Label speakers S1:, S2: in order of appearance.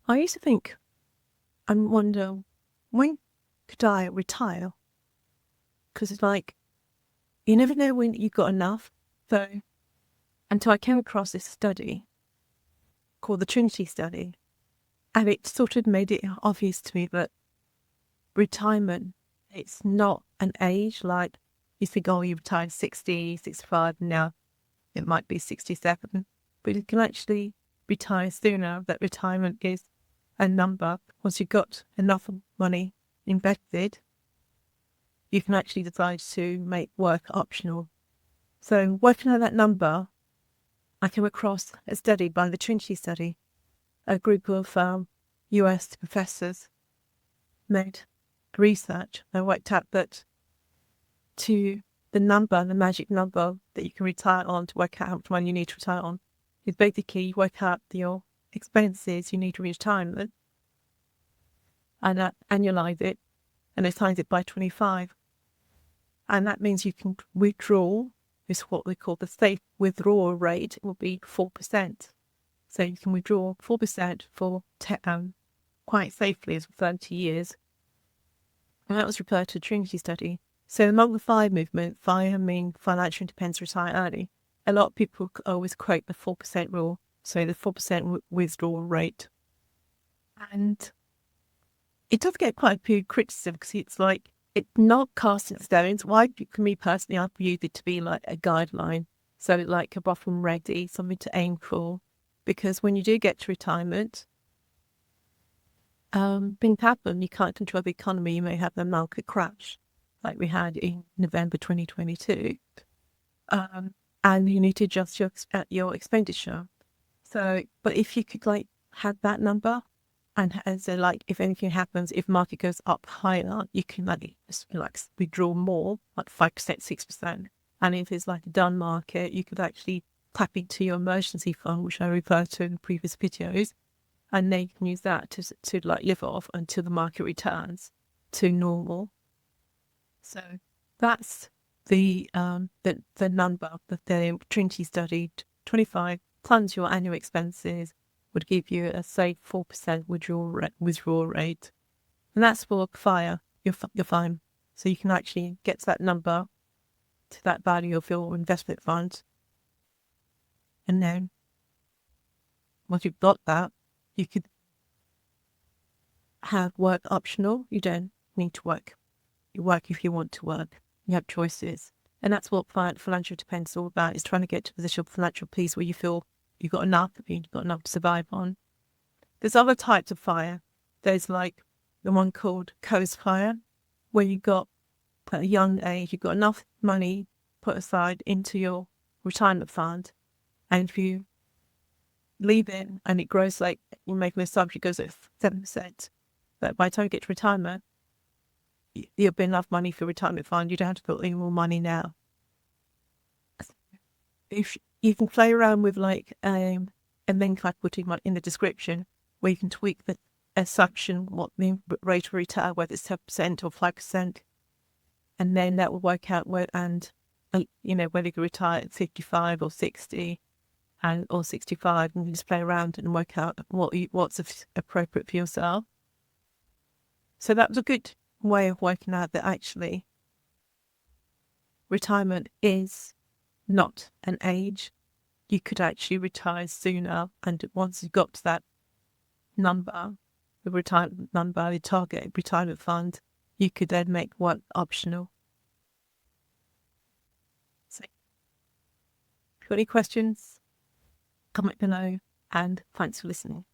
S1: I used to think and wonder, when could I retire? Because it's like, you never know when you've got enough. So until I came across this study called the Trinity Study, and it sort of made it obvious to me that retirement, it's not an age like you think, oh, you retired 60, 65, and now it might be 67. But you can actually retire sooner. That retirement is a number. Once you've got enough money invested, you can actually decide to make work optional. So working on that number, I came across a study by the Trinity Study. A group of US professors made research. They worked out that the magic number that you can retire on to work out how much money you need to retire on, is basically work out your expenses you need to retirement and annualize it, and it times it by 25. And that means you can withdraw, is what we call the safe withdrawal rate, it will be 4%. So you can withdraw 4% for quite safely as 30 years. And that was referred to the Trinity Study. So among the FIRE movement, FIRE mean financial independence, retire early. A lot of people always quote the 4% rule, so the 4% withdrawal rate. And it does get quite a few criticism because it's like, it's not cast in stone. Why, for me personally, I've used it to be like a guideline. So like a bottom ready, something to aim for. Because when you do get to retirement, things happen. You can't control the economy. You may have the market crash, like we had in November 2022. And you need to adjust your expenditure. So, but if you could like have that number, and so like if anything happens, if market goes up higher, you can like withdraw more, like 5%, 6%. And if it's like a down market, you could actually tap into your emergency fund, which I referred to in previous videos, and then you can use that to like live off until the market returns to normal. So that's the number that the Trinity studied. 25 times your annual expenses would give you a safe 4% withdrawal rate, and that's for FIRE. You're fine. So you can actually get to that number, to that value of your investment fund, and then once you've got that, you could have work optional. You don't need to work. You work if you want to work. You have choices. And that's what financial independence is all about, is trying to get to a position of financial peace where you feel you've got enough to survive on. There's other types of FIRE. There's like the one called coast FIRE, where you got, at a young age, you've got enough money put aside into your retirement fund, and if you leave it and it grows, like you make an assumption, it goes at 7%. But by the time you get to retirement, you'll be enough money for retirement fund. You don't have to put any more money now. If you can play around with like a link I put in the description, where you can tweak the assumption, what the rate of retire, whether it's 10% or 5%, and then that will work out whether you can retire at 55 or 60 or 65, and you just play around and work out what's appropriate for yourself. So that was a good way of working out that actually retirement is not an age. You could actually retire sooner, and once you got to that number, the retirement number, the target retirement fund, you could then make work optional. So, if you've got any questions, comment below, and thanks for listening.